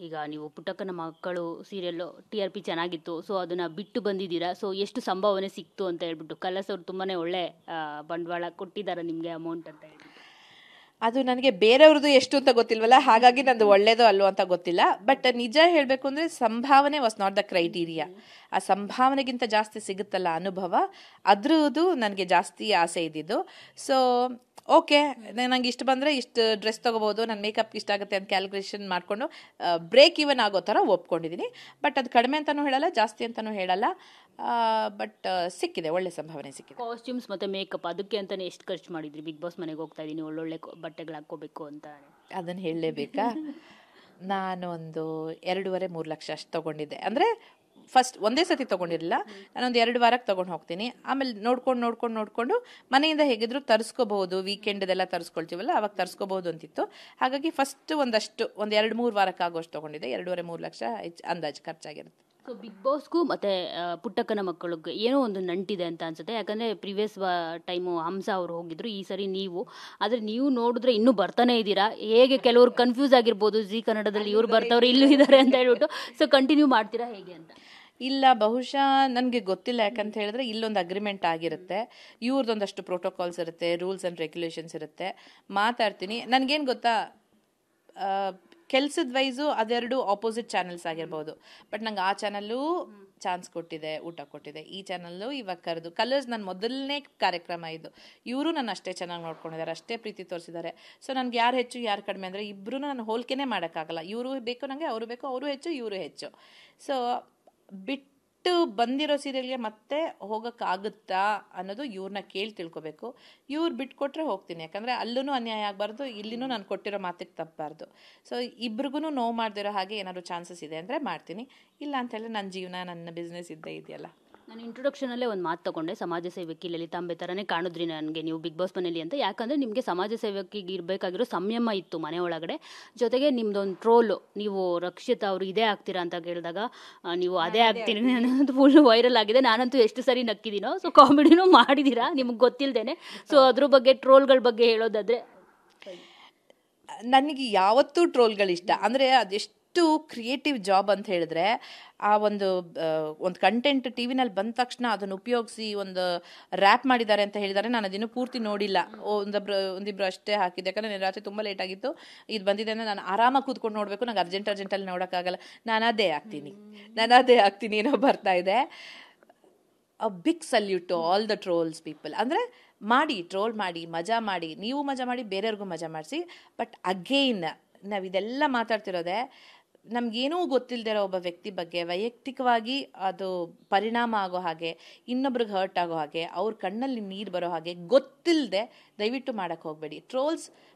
ಈಗ ನೀವು ಪುಟ್ಟಕ್ಕನ ಮಕ್ಕಳು ಸೀರಿಯಲ್ಲು TRP ಚೆನ್ನಾಗಿತ್ತು. ಸೊ ಅದನ್ನ ಬಿಟ್ಟು ಬಂದಿದ್ದೀರಾ. ಸೊ ಎಷ್ಟು ಸಂಭಾವನೆ ಸಿಕ್ತು ಅಂತ ಹೇಳ್ಬಿಟ್ಟು ಕಲರ್ಸ್ ಅವ್ರು ತುಂಬಾನೇ ಒಳ್ಳೆ ಬಂಡವಾಳ ಕೊಟ್ಟಿದ್ದಾರೆ ನಿಮಗೆ ಅಮೌಂಟ್ ಅಂತ ಹೇಳ್ಬಿಟ್ಟು. ಅದು ನನಗೆ ಬೇರೆಯವ್ರದ್ದು ಎಷ್ಟು ಅಂತ ಗೊತ್ತಿಲ್ವಲ್ಲ, ಹಾಗಾಗಿ ನಂದು ಒಳ್ಳೇದೋ ಅಲ್ವೋ ಅಂತ ಗೊತ್ತಿಲ್ಲ. ಬಟ್ ನಿಜ ಹೇಳಬೇಕು ಅಂದರೆ ಸಂಭಾವನೆ ವಾಸ್ ನಾಟ್ ದ ಕ್ರೈಟೀರಿಯಾ. ಆ ಸಂಭಾವನೆಗಿಂತ ಜಾಸ್ತಿ ಸಿಗುತ್ತಲ್ಲ ಅನುಭವ, ಅದ್ರದ್ದು ನನಗೆ ಜಾಸ್ತಿ ಆಸೆ ಇದ್ದಿದ್ದು. ಸೊ ಓಕೆ, ನಂಗೆ ಇಷ್ಟು ಬಂದರೆ ಇಷ್ಟು ಡ್ರೆಸ್ ತೊಗೋಬೋದು, ನನ್ನ ಮೇಕಪ್ ಇಷ್ಟ ಆಗುತ್ತೆ ಅಂತ ಕ್ಯಾಲ್ಕುಲೇಷನ್ ಮಾಡಿಕೊಂಡು ಬ್ರೇಕ್ ಈವನ್ ಆಗೋ ಥರ ಒಪ್ಕೊಂಡಿದ್ದೀನಿ. ಬಟ್ ಅದು ಕಡಿಮೆ ಅಂತಲೂ ಹೇಳಲ್ಲ, ಜಾಸ್ತಿ ಅಂತಲೂ ಹೇಳಲ್ಲ. ಬಟ್ ಸಿಕ್ಕಿದೆ, ಒಳ್ಳೆ ಸಂಭಾವನೆ ಸಿಕ್ಕಿದೆ. ಕಾಸ್ಟ್ಯೂಮ್ಸ್ ಮತ್ತು ಮೇಕಪ್ ಅದಕ್ಕೆ ಅಂತಲೇ ಎಷ್ಟು ಖರ್ಚು ಮಾಡಿದ್ರಿ? ಬಿಗ್ ಬಾಸ್ ಮನೆಗೆ ಹೋಗ್ತಾ ಇದ್ದೀನಿ, ಒಳ್ಳೊಳ್ಳೆ ಬಟ್ಟೆಗಳು ಹಾಕ್ಕೋಬೇಕು ಅಂತ. ಅದನ್ನು ಹೇಳಲೇಬೇಕಾ? ನಾನು ಒಂದು 2.5-3 ಲಕ್ಷ ಅಷ್ಟು ತೊಗೊಂಡಿದ್ದೆ. ಅಂದರೆ ಫಸ್ಟ್ ಒಂದೇ ಸತಿ ತೊಗೊಂಡಿರಲಿಲ್ಲ, ನಾನೊಂದು 2 ವಾರಕ್ಕೆ ತೊಗೊಂಡು ಹೋಗ್ತೀನಿ. ಆಮೇಲೆ ನೋಡ್ಕೊಂಡು ಮನೆಯಿಂದ ಹೇಗಿದ್ರು ತರಿಸ್ಕೋಬಹುದು, ವೀಕೆಂಡ್ದೆಲ್ಲ ತರಿಸ್ಕೊಳ್ತೀವಲ್ಲ ಅವಾಗ ತರಿಸ್ಕೋಬಹುದು ಅಂತಿತ್ತು. ಹಾಗಾಗಿ ಫಸ್ಟ್ ಒಂದು 2-3 ವಾರಕ್ಕೆ ಆಗೋಷ್ಟು ತೊಗೊಂಡಿದ್ದೆ. 2.5-3 ಲಕ್ಷ ಅಂದಾಜು ಖರ್ಚಾಗಿರುತ್ತೆ. ಸೊ ಬಿಗ್ ಬಾಸ್ಗೂ ಮತ್ತು ಪುಟ್ಟಕ್ಕನ ಮಕ್ಕಳಿಗೆ ಏನೋ ಒಂದು ನಂಟಿದೆ ಅಂತ ಅನ್ಸುತ್ತೆ. ಯಾಕಂದರೆ ಪ್ರಿವಿಯಸ್ ಟೈಮು ಹಂಸ ಅವರು ಹೋಗಿದ್ರು, ಈ ಸರಿ ನೀವು. ಆದರೆ ನೀವು ನೋಡಿದ್ರೆ ಇನ್ನೂ ಬರ್ತಾನೆ ಇದ್ದೀರಾ. ಹೇಗೆ ಕೆಲವರು ಕನ್ಫ್ಯೂಸ್ ಆಗಿರ್ಬೋದು, ಜಿ ಕನ್ನಡದಲ್ಲಿ ಇವ್ರು ಬರ್ತಾವ್ರು ಇಲ್ಲೂ ಇದ್ದಾರೆ ಅಂತ ಹೇಳ್ಬಿಟ್ಟು. ಸೊ ಕಂಟಿನ್ಯೂ ಮಾಡ್ತೀರಾ ಹೇಗೆ ಅಂತ? ಇಲ್ಲ, ಬಹುಶಃ ನನಗೆ ಗೊತ್ತಿಲ್ಲ. ಯಾಕಂತ ಹೇಳಿದ್ರೆ ಇಲ್ಲೊಂದು ಅಗ್ರಿಮೆಂಟ್ ಆಗಿರುತ್ತೆ, ಇವ್ರದ್ದೊಂದಷ್ಟು ಪ್ರೋಟೋಕಾಲ್ಸ್ ಇರುತ್ತೆ, ರೂಲ್ಸ್ ಆ್ಯಂಡ್ ರೆಗ್ಯುಲೇಷನ್ಸ್ ಇರುತ್ತೆ. ಮಾತಾಡ್ತೀನಿ. ನನಗೇನು ಗೊತ್ತಾ, ಕೆಲ್ಸದ ವೈಸು ಅದೆರಡು ಆಪೋಸಿಟ್ ಚಾನಲ್ಸ್ ಆಗಿರ್ಬೋದು. ಬಟ್ ನಂಗೆ ಆ ಚಾನಲ್ಲು ಚಾನ್ಸ್ ಕೊಟ್ಟಿದೆ, ಊಟ ಕೊಟ್ಟಿದೆ. ಈ ಚಾನಲ್ಲು ಇವಾಗ ಕರೆದು ಕಲರ್ಸ್ ನನ್ನ ಮೊದಲನೇ ಕಾರ್ಯಕ್ರಮ ಇದು. ಇವರು ನನ್ನ ಅಷ್ಟೇ ಚೆನ್ನಾಗಿ ನೋಡ್ಕೊಂಡಿದ್ದಾರೆ, ಅಷ್ಟೇ ಪ್ರೀತಿ ತೋರಿಸಿದ್ದಾರೆ. ಸೊ ನನಗೆ ಯಾರು ಹೆಚ್ಚು ಯಾರು ಕಡಿಮೆ ಅಂದರೆ ಇಬ್ಬರೂ ನಾನು ಹೋಲಿಕೆನೇ ಮಾಡೋಕ್ಕಾಗಲ್ಲ. ಇವರು ಬೇಕು ನನಗೆ, ಅವರು ಬೇಕು, ಅವರು ಹೆಚ್ಚು ಇವರು ಹೆಚ್ಚು. ಸೊ ಬಿಟ್ಟು ಬಂದಿರೋ ಸೀರಿಯಲ್ಗೆ ಮತ್ತೆ ಹೋಗೋಕ್ಕಾಗುತ್ತಾ ಅನ್ನೋದು ಇವ್ರನ್ನ ಕೇಳಿ ತಿಳ್ಕೊಬೇಕು. ಇವ್ರು ಬಿಟ್ಕೊಟ್ರೆ ಹೋಗ್ತೀನಿ, ಯಾಕಂದರೆ ಅಲ್ಲೂ ಅನ್ಯಾಯ ಆಗಬಾರ್ದು, ಇಲ್ಲಿನೂ ನಾನು ಕೊಟ್ಟಿರೋ ಮಾತಿಗೆ ತಪ್ಪಬಾರ್ದು. ಸೊ ಇಬ್ರಿಗೂ ನೋವು ಮಾಡದಿರೋ ಹಾಗೆ ಏನಾದ್ರು ಚಾನ್ಸಸ್ ಇದೆ ಅಂದರೆ ಮಾಡ್ತೀನಿ. ಇಲ್ಲ ಅಂತೇಳಿ ನನ್ನ ಜೀವನ, ನನ್ನ ಬಿಸ್ನೆಸ್ ಇದ್ದೇ ಇದೆಯಲ್ಲ. ನಾನು ಇಂಟ್ರೊಡಕ್ಷನಲ್ಲೇ ಒಂದು ಮಾತು ತಗೊಂಡೆ, ಸಮಾಜ ಸೇವಕಿ ಲಲಿತಾಂಬೆ ಥರನೇ ಕಾಣಿದ್ರಿ ನನಗೆ ನೀವು ಬಿಗ್ ಬಾಸ್ ಮನೇಲಿ ಅಂತ. ಯಾಕಂದರೆ ನಿಮಗೆ ಸಮಾಜ ಸೇವಕಿಗೆ ಇರಬೇಕಾಗಿರೋ ಸಂಯಮ ಇತ್ತು ಮನೆ ಒಳಗಡೆ. ಜೊತೆಗೆ ನಿಮ್ದೊಂದು ಟ್ರೋಲು, ನೀವು ರಕ್ಷಿತಾ ಅವರು ಇದೇ ಆಗ್ತೀರಾ ಅಂತ ಕೇಳಿದಾಗ ನೀವು ಅದೇ ಆಗ್ತೀನಿ ಅನ್ನೋದು ಫುಲ್ ವೈರಲ್ ಆಗಿದೆ. ನಾನಂತೂ ಎಷ್ಟು ಸರಿ ನಕ್ಕಿದ್ದೀನೋ. ಸೊ ಕಾಮಿಡಿನೂ ಮಾಡಿದ್ದೀರಾ ನಿಮಗೆ ಗೊತ್ತಿಲ್ಲದೇನೆ. ಸೊ ಅದ್ರ ಬಗ್ಗೆ, ಟ್ರೋಲ್ಗಳ ಬಗ್ಗೆ ಹೇಳೋದಾದರೆ, ನನಗೆ ಯಾವತ್ತೂ ಟ್ರೋಲ್ಗಳಿಷ್ಟ. ಅಂದರೆ ಅದೆಷ್ಟು ಕ್ರಿಯೇಟಿವ್ ಜಾಬ್ ಅಂತ ಹೇಳಿದ್ರೆ, ಆ ಒಂದು ಕಂಟೆಂಟ್ ಟಿ ವಿನಲ್ಲಿ ಬಂದ ತಕ್ಷಣ ಅದನ್ನು ಉಪಯೋಗಿಸಿ ಒಂದು ರ್ಯಾಪ್ ಮಾಡಿದ್ದಾರೆ ಅಂತ ಹೇಳಿದ್ದಾರೆ. ನಾನು ಅದನ್ನು ಪೂರ್ತಿ ನೋಡಿಲ್ಲ, ಒಂದಿಬ್ರು ಅಷ್ಟೇ ಹಾಕಿದ್ದೆ. ಯಾಕಂದರೆ ರಾತ್ರಿ ತುಂಬ ಲೇಟ್ ಆಗಿತ್ತು. ಇದು ಬಂದಿದೆ ಅಂದರೆ ನಾನು ಆರಾಮಾಗಿ ಕೂತ್ಕೊಂಡು ನೋಡಬೇಕು, ನಂಗೆ ಅರ್ಜೆಂಟಲ್ಲಿ ನೋಡೋಕ್ಕಾಗಲ್ಲ. ನಾನು ಅದೇ ಆಗ್ತೀನಿ ಏನೋ ಬರ್ತಾ ಇದೆ. A big salute to all the trolls people. ಅಂದರೆ ಟ್ರೋಲ್ ಮಾಡಿ, ಮಜಾ ಮಾಡಿ, ನೀವು ಮಜಾ ಮಾಡಿ, ಬೇರೆಯವ್ರಿಗೂ ಮಜಾ ಮಾಡಿಸಿ. ಬಟ್ ಅಗೇನ್ ನಾವಿದೆಲ್ಲ ಮಾತಾಡ್ತಿರೋದೆ ನಮಗೇನೂ ಗೊತ್ತಿಲ್ಲದಿರೋ ಒಬ್ಬ ವ್ಯಕ್ತಿ ಬಗ್ಗೆ ವೈಯಕ್ತಿಕವಾಗಿ ಅದು ಪರಿಣಾಮ ಆಗೋ ಹಾಗೆ, ಇನ್ನೊಬ್ರಿಗೆ ಹರ್ಟ್ ಆಗೋ ಹಾಗೆ, ಅವ್ರ ಕಣ್ಣಲ್ಲಿ ನೀರು ಬರೋ ಹಾಗೆ ಗೊತ್ತಿಲ್ಲದೆ ದಯವಿಟ್ಟು ಮಾಡೋಕ್ಕೆ ಹೋಗಬೇಡಿ. ಟ್ರೋಲ್ಸ್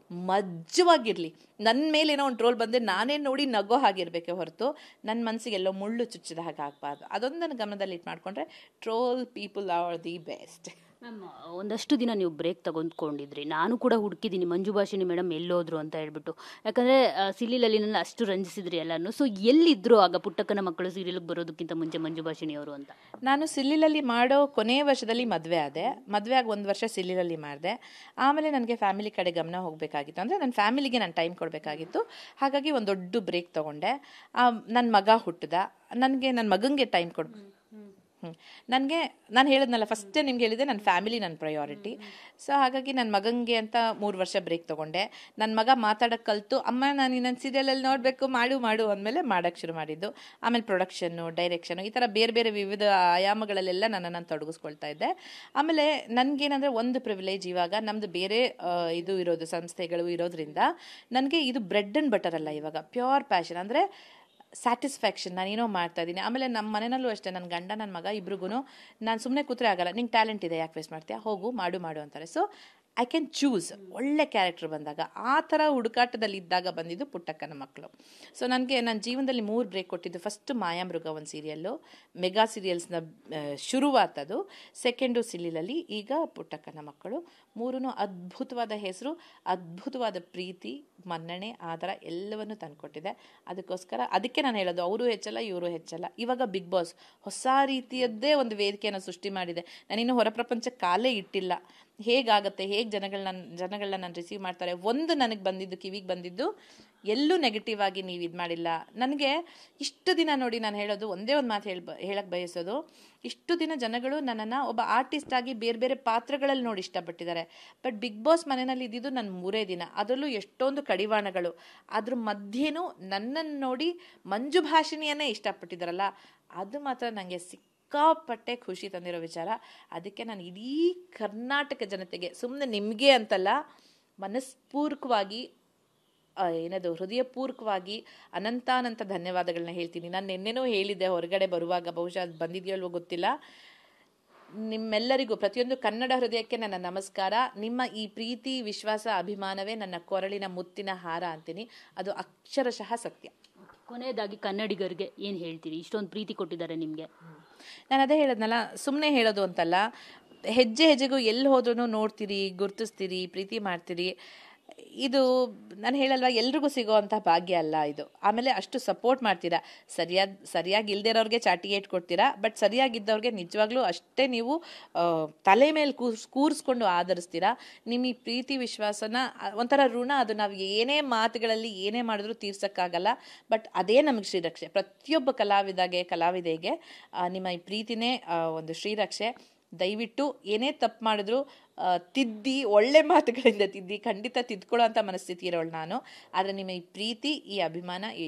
ಮಜ್ಜವಾಗಿರಲಿ. ನನ್ನ ಮೇಲೇನೋ ಒಂದು ಟ್ರೋಲ್ ಬಂದರೆ ನಾನೇ ನೋಡಿ ನಗೋ ಹಾಗಿರಬೇಕೆ ಹೊರತು ನನ್ನ ಮನಸ್ಸಿಗೆ ಎಲ್ಲೋ ಮುಳ್ಳು ಚುಚ್ಚಿದ ಹಾಗೆ ಆಗಬಾರ್ದು. ಅದೊಂದನ್ನು ಗಮನದಲ್ಲಿ ಇಟ್ಟು ಮಾಡಿಕೊಂಡ್ರೆ troll people are the best. Ma'am, ಒಂದಷ್ಟು ದಿನ ನೀವು ಬ್ರೇಕ್ ತಗೊಂಡ್ಕೊಂಡಿದ್ರಿ. ನಾನು ಕೂಡ ಹುಡುಕಿದ್ದೀನಿ ಮಂಜು ಭಾಷಿಣಿ ಮೇಡಮ್ ಎಲ್ಲೋದ್ರು ಅಂತ ಹೇಳ್ಬಿಟ್ಟು. ಯಾಕಂದರೆ ಸಿಲಿಲಲ್ಲಿ ನನ್ನ ಅಷ್ಟು ರಂಜಿಸಿದ್ರಿ ಎಲ್ಲರೂ. ಸೊ ಎಲ್ಲಿದ್ದರು ಆಗ ಪುಟ್ಟಕ್ಕನ ಮಕ್ಕಳು ಸೀರಿಯಲ್ಗೆ ಬರೋದಕ್ಕಿಂತ ಮುಂಚೆ ಮಂಜು ಭಾಷಿಣಿ ಅವರು ಅಂತ? ನಾನು ಸಿಲ್ಲಿಲಲ್ಲಿ ಮಾಡೋ ಕೊನೆಯ ವರ್ಷದಲ್ಲಿ ಮದುವೆ ಆಗಿ 1 ವರ್ಷ ಸಿಲ್ಲಿಲಲ್ಲಿ ಮಾಡಿದೆ. ಆಮೇಲೆ ನನಗೆ ಫ್ಯಾಮಿಲಿ ಕಡೆ ಗಮನ ಹೋಗಬೇಕಾಗಿತ್ತು. ಅಂದರೆ ನನ್ನ ಫ್ಯಾಮಿಲಿಗೆ ನಾನು ಟೈಮ್ ಕೊಡಬೇಕಾಗಿತ್ತು. ಹಾಗಾಗಿ ಒಂದು ದೊಡ್ಡ ಬ್ರೇಕ್ ತೊಗೊಂಡೆ. ನನ್ನ ಮಗ ಹುಟ್ಟಿದ, ನನ್ನ ಮಗನಿಗೆ ಟೈಮ್ ನಾನು ಹೇಳಿದ್ನಲ್ಲ ಫಸ್ಟೇ ನಿಮ್ಗೆ ಹೇಳಿದೆ, ನನ್ನ ಫ್ಯಾಮಿಲಿ ನನ್ನ ಪ್ರಯಾರಿಟಿ. ಸೊ ಹಾಗಾಗಿ ನನ್ನ ಮಗನಿಗೆ ಅಂತ 3 ವರ್ಷ ಬ್ರೇಕ್ ತೊಗೊಂಡೆ. ನನ್ನ ಮಗ ಮಾತಾಡೋಕ್ಕೆ ಕಲಿತು, ಅಮ್ಮ ನಾನು ನನ್ನ ಸೀರಿಯಲಲ್ಲಿ ನೋಡಬೇಕು, ಮಾಡು ಅಂದಮೇಲೆ ಮಾಡೋಕ್ಕೆ ಶುರು ಮಾಡಿದ್ದು. ಆಮೇಲೆ ಪ್ರೊಡಕ್ಷನ್ನು, ಡೈರೆಕ್ಷನು, ಈ ಥರ ಬೇರೆ ವಿವಿಧ ಆಯಾಮಗಳಲ್ಲೆಲ್ಲ ನಾನು ತೊಡಗಿಸ್ಕೊಳ್ತಾ ಇದ್ದೆ. ಆಮೇಲೆ ನನಗೇನಂದರೆ ಒಂದು ಪ್ರಿವಿಲೇಜ್, ಇವಾಗ ನಮ್ಮದು ಬೇರೆ ಇದು ಇರೋದು, ಸಂಸ್ಥೆಗಳು ಇರೋದ್ರಿಂದ ನನಗೆ ಇದು ಬ್ರೆಡ್ ಆ್ಯಂಡ್ ಬಟರ್ ಅಲ್ಲ, ಇವಾಗ ಪ್ಯೂರ್ ಪ್ಯಾಷನ್. ಅಂದರೆ ಸ್ಯಾಟಿಸ್ಫ್ಯಾಕ್ಷನ್, ನಾನೇನೋ ಮಾಡ್ತಾ ಇದ್ದೀನಿ. ಆಮೇಲೆ ನಮ್ಮ ಮನೆಯಲ್ಲೂ ಅಷ್ಟೇ, ನನ್ನ ಗಂಡ ನನ್ನ ಮಗ ಇಬ್ರಿಗೂ ನಾನು ಸುಮ್ಮನೆ ಕೂತ್ರೆ ಆಗಲ್ಲ, ನಿಂಗೆ ಟ್ಯಾಲೆಂಟ್ ಇದೆ, ಯಾಕೆ ವೇಸ್ಟ್ ಮಾಡ್ತೀಯಾ, ಹೋಗು ಮಾಡು ಅಂತಾರೆ. ಸೊ ಐ ಕ್ಯಾನ್ ಚೂಸ್ ಒಳ್ಳೆ ಕ್ಯಾರೆಕ್ಟರ್ ಬಂದಾಗ. ಆ ಥರ ಹುಡುಕಾಟದಲ್ಲಿ ಇದ್ದಾಗ ಬಂದಿದ್ದು ಪುಟ್ಟಕ್ಕನ ಮಕ್ಕಳು. ಸೊ ನನಗೆ ನನ್ನ ಜೀವನದಲ್ಲಿ 3 ಬ್ರೇಕ್ ಕೊಟ್ಟಿದ್ದು. ಫಸ್ಟ್ ಮಾಯಾಮೃಗ ಒಂದು ಸೀರಿಯಲ್ಲು, ಮೆಗಾ ಸೀರಿಯಲ್ಸ್ನ ಶುರುವಾತದು. ಸೆಕೆಂಡು ಸಿಲ್ಲಿಲಲ್ಲಿ, ಈಗ ಪುಟ್ಟಕ್ಕನ ಮಕ್ಕಳು. 3 ಅದ್ಭುತವಾದ ಹೆಸರು, ಅದ್ಭುತವಾದ ಪ್ರೀತಿ, ಮನ್ನಣೆ, ಆಧಾರ ಎಲ್ಲವನ್ನು ತಂದುಕೊಟ್ಟಿದೆ. ಅದಕ್ಕೆ ನಾನು ಹೇಳೋದು, ಅವರು ಹೆಚ್ಚಲ್ಲ, ಇವರು ಹೆಚ್ಚಲ್ಲ. ಇವಾಗ ಬಿಗ್ ಬಾಸ್ ಹೊಸ ರೀತಿಯದ್ದೇ ಒಂದು ವೇದಿಕೆಯನ್ನು ಸೃಷ್ಟಿ ಮಾಡಿದೆ. ನಾನಿನ್ನು ಹೊರ ಪ್ರಪಂಚಕ್ಕೆ ಕಾಲೇ ಇಟ್ಟಿಲ್ಲ. ಹೇಗಾಗುತ್ತೆ, ಹೇಗೆ ಜನಗಳನ್ನ ನಾನು ರಿಸೀವ್ ಮಾಡ್ತಾರೆ. ಒಂದು ನನಗೆ ಬಂದಿದ್ದು, ಕಿವಿಗೆ ಬಂದಿದ್ದು, ಎಲ್ಲೂ ನೆಗೆಟಿವ್ ಆಗಿ ನೀವು ಇದು ಮಾಡಿಲ್ಲ. ನನಗೆ ಇಷ್ಟು ದಿನ ನೋಡಿ, ನಾನು ಹೇಳೋದು ಒಂದೇ ಒಂದು ಮಾತು ಹೇಳಕ್ಕೆ ಬಯಸೋದು, ಇಷ್ಟು ದಿನ ಜನಗಳು ನನ್ನನ್ನು ಒಬ್ಬ ಆರ್ಟಿಸ್ಟ್ ಆಗಿ ಬೇರೆ ಬೇರೆ ಪಾತ್ರಗಳಲ್ಲಿ ನೋಡಿ ಇಷ್ಟಪಟ್ಟಿದ್ದಾರೆ. ಬಟ್ ಬಿಗ್ ಬಾಸ್ ಮನೆಯಲ್ಲಿ ಇದ್ದಿದ್ದು ನನ್ನ 3 ದಿನ, ಅದರಲ್ಲೂ ಎಷ್ಟೊಂದು ಕಡಿವಾಣಗಳು. ಅದ್ರ ಮಧ್ಯೆನೂ ನನ್ನನ್ನು ನೋಡಿ ಮಂಜು ಭಾಷಿಣಿಯನ್ನೇ ಇಷ್ಟಪಟ್ಟಿದ್ದಾರಲ್ಲ, ಅದು ಮಾತ್ರ ನನಗೆ ಸಿಕ್ಕಾಪಟ್ಟೆ ಖುಷಿ ತಂದಿರೋ ವಿಚಾರ. ಅದಕ್ಕೆ ನಾನು ಇಡೀ ಕರ್ನಾಟಕ ಜನತೆಗೆ, ಸುಮ್ಮನೆ ನಿಮಗೆ ಅಂತಲ್ಲ, ಮನಸ್ಪೂರ್ವಕವಾಗಿ ಹೃದಯಪೂರ್ವಕವಾಗಿ ಅನಂತಾನಂತ ಧನ್ಯವಾದಗಳನ್ನ ಹೇಳ್ತೀನಿ. ನಾನು ನಿನ್ನೆನೂ ಹೇಳಿದ್ದೆ ಹೊರಗಡೆ ಬರುವಾಗ, ಬಹುಶಃ ಅದು ಬಂದಿದೆಯೋ ಅಲ್ವೋ ಗೊತ್ತಿಲ್ಲ. ನಿಮ್ಮೆಲ್ಲರಿಗೂ, ಪ್ರತಿಯೊಂದು ಕನ್ನಡ ಹೃದಯಕ್ಕೆ ನನ್ನ ನಮಸ್ಕಾರ. ನಿಮ್ಮ ಈ ಪ್ರೀತಿ, ವಿಶ್ವಾಸ, ಅಭಿಮಾನವೇ ನನ್ನ ಕೊರಳಿನ ಮುತ್ತಿನ ಹಾರ ಅಂತೀನಿ. ಅದು ಅಕ್ಷರಶಃ ಸತ್ಯ. ಕೊನೆಯದಾಗಿ ಕನ್ನಡಿಗರಿಗೆ ಏನು ಹೇಳ್ತೀರಿ? ಇಷ್ಟೊಂದು ಪ್ರೀತಿ ಕೊಟ್ಟಿದ್ದಾರೆ ನಿಮಗೆ. ನಾನು ಅದೇ ಹೇಳೋದ್ನಲ್ಲ, ಸುಮ್ಮನೆ ಹೇಳೋದು ಅಂತಲ್ಲ, ಹೆಜ್ಜೆ ಹೆಜ್ಜೆಗೂ ಎಲ್ಲಿ ಹೋದ್ರೂ ನೋಡ್ತೀರಿ, ಗುರ್ತಿಸ್ತೀರಿ, ಪ್ರೀತಿ ಮಾಡ್ತೀರಿ. ಇದು ನಾನು ಹೇಳಲ್ವಾ, ಎಲ್ರಿಗೂ ಸಿಗೋವಂಥ ಭಾಗ್ಯ ಅಲ್ಲ ಇದು. ಆಮೇಲೆ ಅಷ್ಟು ಸಪೋರ್ಟ್ ಮಾಡ್ತೀರಾ. ಸರಿಯಾಗಿ ಇಲ್ದಿರೋರಿಗೆ ಚಾಟಿಗೆ ಇಟ್ಕೊಡ್ತೀರಾ, ಬಟ್ ಸರಿಯಾಗಿದ್ದವ್ರಿಗೆ ನಿಜವಾಗ್ಲೂ ಅಷ್ಟೇ ನೀವು ತಲೆ ಮೇಲೆ ಕೂರಿಸ್ಕೊಂಡು ಆಧರಿಸ್ತೀರಾ. ನಿಮ್ಮ ಈ ಪ್ರೀತಿ ವಿಶ್ವಾಸನ ಒಂಥರ ಋಣ, ಅದು ನಾವು ಏನೇ ಮಾತುಗಳಲ್ಲಿ ಏನೇ ಮಾಡಿದ್ರೂ ತೀರ್ಸೋಕ್ಕಾಗಲ್ಲ. ಬಟ್ ಅದೇ ನಮಗೆ ಶ್ರೀರಕ್ಷೆ. ಪ್ರತಿಯೊಬ್ಬ ಕಲಾವಿದೆಗೆ ನಿಮ್ಮ ಈ ಪ್ರೀತಿನೇ ಒಂದು ಶ್ರೀರಕ್ಷೆ. ದಯವಿಟ್ಟು ಏನೇ ತಪ್ಪು ಮಾಡಿದ್ರು ತಿದ್ದಿ, ಒಳ್ಳೆ ಮಾತುಗಳಿಂದ ತಿದ್ದಿ, ಖಂಡಿತ ತಿದ್ಕೊಳ್ಳೋ ಅಂಥ ಮನಸ್ಥಿತಿ ಇರೋಳು ನಾನು. ಆದರೆ ನಿಮ್ಮ ಈ ಪ್ರೀತಿ, ಈ ಅಭಿಮಾನ, ಈ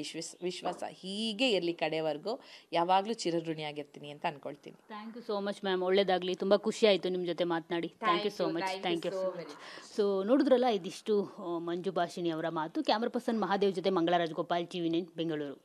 ವಿಶ್ವಾಸ ಹೀಗೆ ಇರಲಿ ಕಡೆವರೆಗೂ. ಯಾವಾಗಲೂ ಚಿರಋಣಿಯಾಗಿರ್ತೀನಿ ಅಂತ ಅನ್ಕೊಳ್ತೀನಿ. Thank you so much ma'am. ಒಳ್ಳೇದಾಗಲಿ. ತುಂಬ ಖುಷಿ ಆಯಿತು ನಿಮ್ಮ ಜೊತೆ ಮಾತನಾಡಿ. Thank you so much. Thank you so much. So ನೋಡಿದ್ರಲ್ಲ, ಇದಿಷ್ಟು ಮಂಜು ಭಾಷಿಣಿ ಅವರ ಮಾತು. ಕ್ಯಾಮ್ರಾ ಪರ್ಸನ್ ಮಹಾದೇವ್ ಜೊತೆ ಮಂಗಳರಾಜ್ ಗೋಪಾಲ್, TV9 ಬೆಂಗಳೂರು.